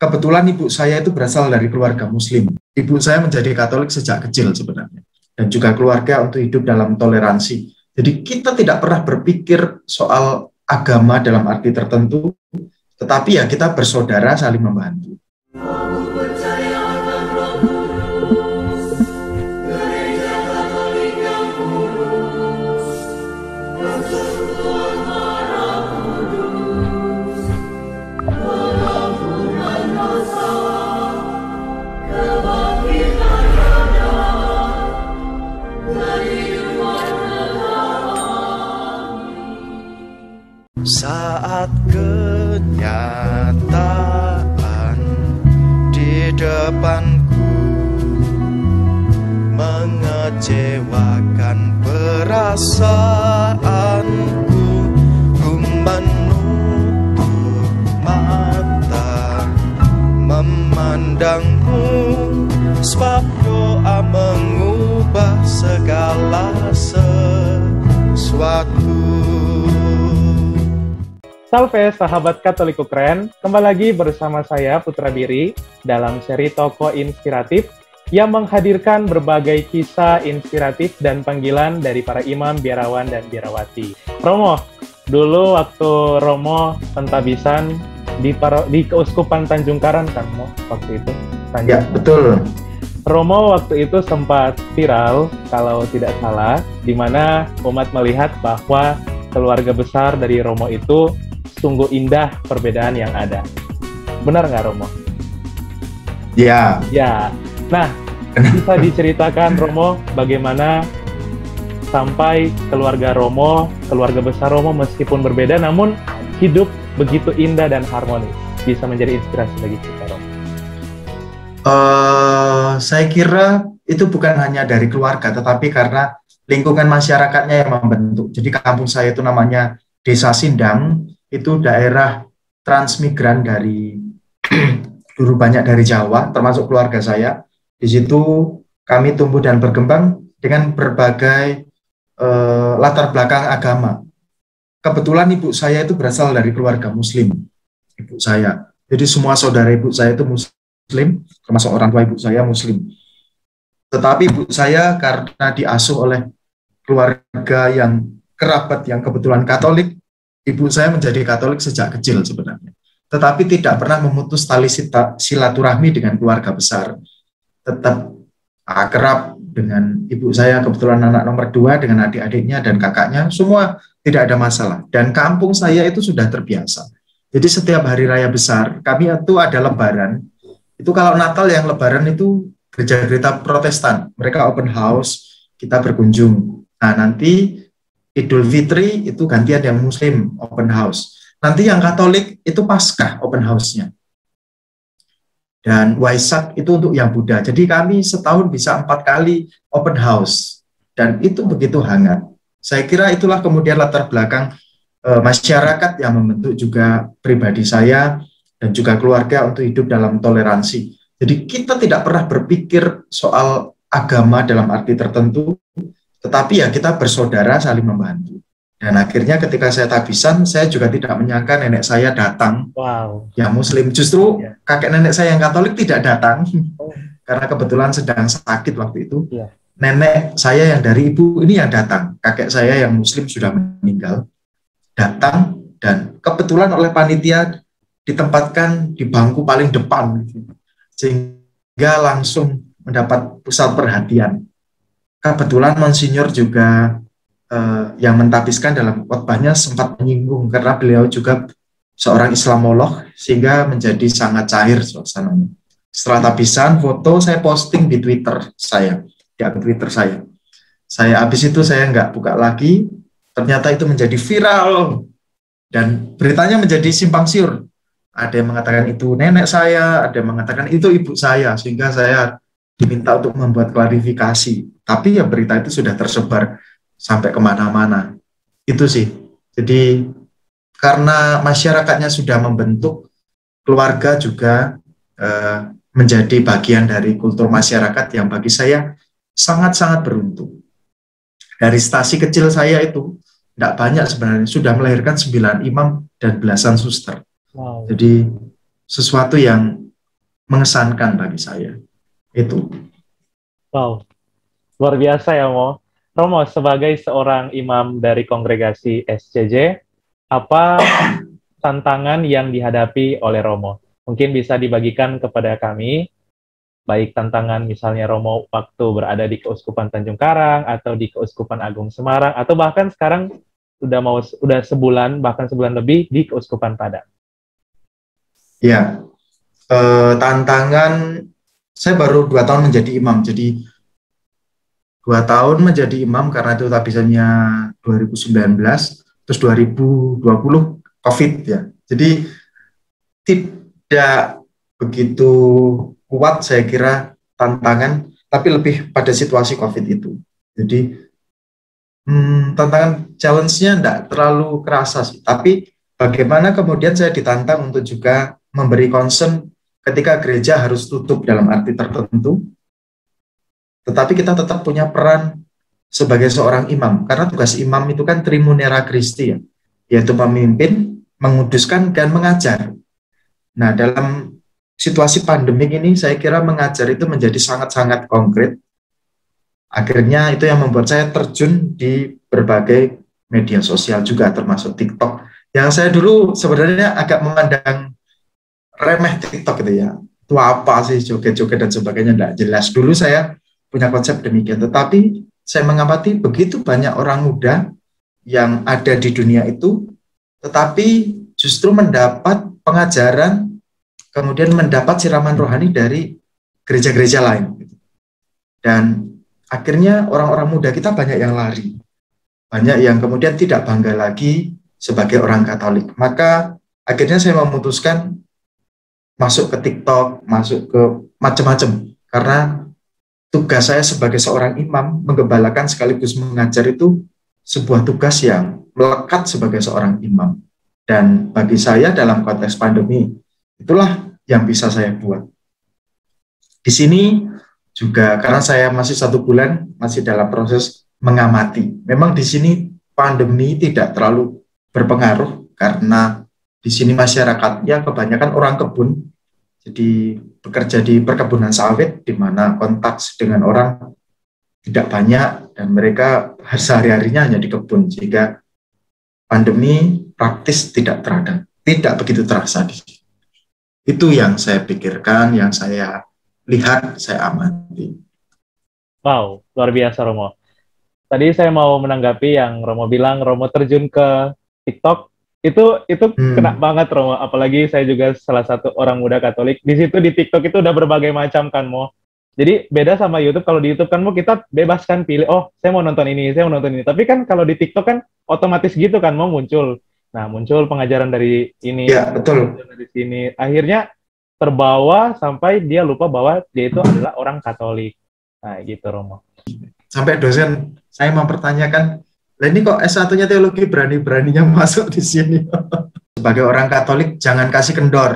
Kebetulan ibu saya itu berasal dari keluarga Muslim. Ibu saya menjadi Katolik sejak kecil sebenarnya. Dan juga keluarga untuk hidup dalam toleransi. Jadi kita tidak pernah berpikir soal agama dalam arti tertentu, tetapi ya kita bersaudara saling membantu. Saat kenyataan di depanku mengecewakan perasaanku, ku menutup mata memandangmu, sebab doa mengubah segala sesuatu. Salve sahabat Katoliku keren, kembali lagi bersama saya Putra Biri dalam seri Tokoh Inspiratif yang menghadirkan berbagai kisah inspiratif dan panggilan dari para imam, biarawan, dan biarawati. Romo, dulu waktu Romo pentabisan di Keuskupan Tanjung Karang kan, Mo, waktu itu? Ya, betul. Romo waktu itu sempat viral, kalau tidak salah, di mana umat melihat bahwa keluarga besar dari Romo itu sungguh indah perbedaan yang ada. Benar nggak, Romo? Ya. Ya. Nah, bisa diceritakan, Romo, bagaimana sampai keluarga Romo, keluarga besar Romo meskipun berbeda, namun hidup begitu indah dan harmonis. Bisa menjadi inspirasi bagi kita, Romo. Saya kira itu bukan hanya dari keluarga, tetapi karena lingkungan masyarakatnya yang membentuk. Jadi kampung saya itu namanya Desa Sindang, itu daerah transmigran dari dulu banyak dari Jawa, termasuk keluarga saya. Di situ kami tumbuh dan berkembang dengan berbagai latar belakang agama. Kebetulan ibu saya itu berasal dari keluarga Muslim, ibu saya. Jadi semua saudara ibu saya itu Muslim, termasuk orang tua ibu saya Muslim. Tetapi ibu saya karena diasuh oleh keluarga yang kerabat yang kebetulan Katolik, ibu saya menjadi Katolik sejak kecil sebenarnya. Tetapi tidak pernah memutus tali silaturahmi dengan keluarga besar. Tetap akrab dengan ibu saya, kebetulan anak nomor 2 dengan adik-adiknya dan kakaknya, semua tidak ada masalah. Dan kampung saya itu sudah terbiasa. Jadi setiap hari raya besar, kami itu ada lebaran. Itu kalau Natal yang lebaran itu gereja-gereja Protestan. Mereka open house, kita berkunjung. Nah, nanti Idul Fitri itu gantian yang Muslim open house. Nanti yang Katolik itu Paskah open house-nya. Dan Waisak itu untuk yang Buddha. Jadi kami setahun bisa 4 kali open house. Dan itu begitu hangat. Saya kira itulah kemudian latar belakang masyarakat yang membentuk juga pribadi saya dan juga keluarga untuk hidup dalam toleransi. Jadi kita tidak pernah berpikir soal agama dalam arti tertentu, tetapi ya kita bersaudara saling membantu. Dan akhirnya ketika saya tabisan, saya juga tidak menyangka nenek saya datang. Wow. Yang Muslim. Justru kakek nenek saya yang Katolik tidak datang. Karena kebetulan sedang sakit waktu itu. Nenek saya yang dari ibu ini yang datang. Kakek saya yang Muslim sudah meninggal. Datang dan kebetulan oleh panitia ditempatkan di bangku paling depan. Sehingga langsung mendapat pusat perhatian. Kebetulan Monsinyur juga yang mentabiskan dalam khotbahnya sempat menyinggung karena beliau juga seorang Islamolog sehingga menjadi sangat cair suasananya. Setelah tabisan, foto saya posting di Twitter saya, di akun Twitter saya. Habis itu saya nggak buka lagi, ternyata itu menjadi viral dan beritanya menjadi simpang siur. Ada yang mengatakan itu nenek saya, ada yang mengatakan itu ibu saya, sehingga saya diminta untuk membuat klarifikasi. Tapi ya berita itu sudah tersebar sampai kemana-mana. Itu sih. Jadi karena masyarakatnya sudah membentuk, keluarga juga menjadi bagian dari kultur masyarakat yang bagi saya sangat-sangat beruntung. Dari stasi kecil saya itu, tidak banyak sebenarnya, sudah melahirkan 9 imam dan belasan suster. Wow. Jadi sesuatu yang mengesankan bagi saya. Itu. Wow, luar biasa ya Mo. Romo, sebagai seorang imam dari kongregasi SCJ, apa tantangan yang dihadapi oleh Romo? Mungkin bisa dibagikan kepada kami, baik tantangan misalnya Romo waktu berada di Keuskupan Tanjung Karang, atau di Keuskupan Agung Semarang, atau bahkan sekarang udah sebulan, bahkan sebulan lebih di Keuskupan Padang. Ya, tantangan, saya baru 2 tahun menjadi imam, jadi 2 tahun menjadi imam karena itu tabisannya 2019, terus 2020 COVID ya. Jadi tidak begitu kuat saya kira tantangan, tapi lebih pada situasi COVID itu. Jadi tantangan challenge-nya tidak terlalu kerasa sih, tapi bagaimana kemudian saya ditantang untuk juga memberi concern ketika gereja harus tutup dalam arti tertentu, tetapi kita tetap punya peran sebagai seorang imam, karena tugas imam itu kan trimunera Christi ya, yaitu memimpin, menguduskan, dan mengajar. Nah, dalam situasi pandemik ini, saya kira mengajar itu menjadi sangat-sangat konkret. Akhirnya itu yang membuat saya terjun di berbagai media sosial juga, termasuk TikTok. Yang saya dulu sebenarnya agak memandang remeh TikTok gitu ya. Itu apa sih, joget-joget dan sebagainya, tidak jelas. Dulu saya punya konsep demikian, tetapi saya mengamati begitu banyak orang muda yang ada di dunia itu, tetapi justru mendapat pengajaran, kemudian mendapat siraman rohani dari gereja-gereja lain. Dan akhirnya orang-orang muda kita banyak yang lari, banyak yang kemudian tidak bangga lagi sebagai orang Katolik. Maka akhirnya saya memutuskan masuk ke TikTok, masuk ke macam-macam, karena tugas saya sebagai seorang imam, menggembalakan sekaligus mengajar itu sebuah tugas yang melekat sebagai seorang imam. Dan bagi saya dalam konteks pandemi, itulah yang bisa saya buat. Di sini juga karena saya masih 1 bulan, masih dalam proses mengamati. Memang di sini pandemi tidak terlalu berpengaruh, karena di sini masyarakatnya kebanyakan orang kebun, jadi bekerja di perkebunan sawit, di mana kontak dengan orang tidak banyak, dan mereka sehari-harinya hanya di kebun, sehingga pandemi praktis tidak begitu terasa di sini. Itu yang saya pikirkan, yang saya lihat, saya amati. Wow, luar biasa Romo. Tadi saya mau menanggapi yang Romo bilang, Romo terjun ke TikTok. Itu kena banget Romo, apalagi saya juga salah satu orang muda Katolik. Di situ di TikTok itu udah berbagai macam kan Mo. Jadi beda sama YouTube. Kalau di YouTube kan Mo kita bebas kan pilih, oh saya mau nonton ini, saya mau nonton ini. Tapi kan kalau di TikTok kan otomatis gitu kan Mo muncul. Nah muncul pengajaran dari ini, ya, betul. Dari sini. Akhirnya terbawa sampai dia lupa bahwa dia itu adalah orang Katolik. Nah gitu Romo. Sampai dosen saya mempertanyakan, lah ini kok S1-nya teologi berani-beraninya masuk di sini. Sebagai orang Katolik, jangan kasih kendor.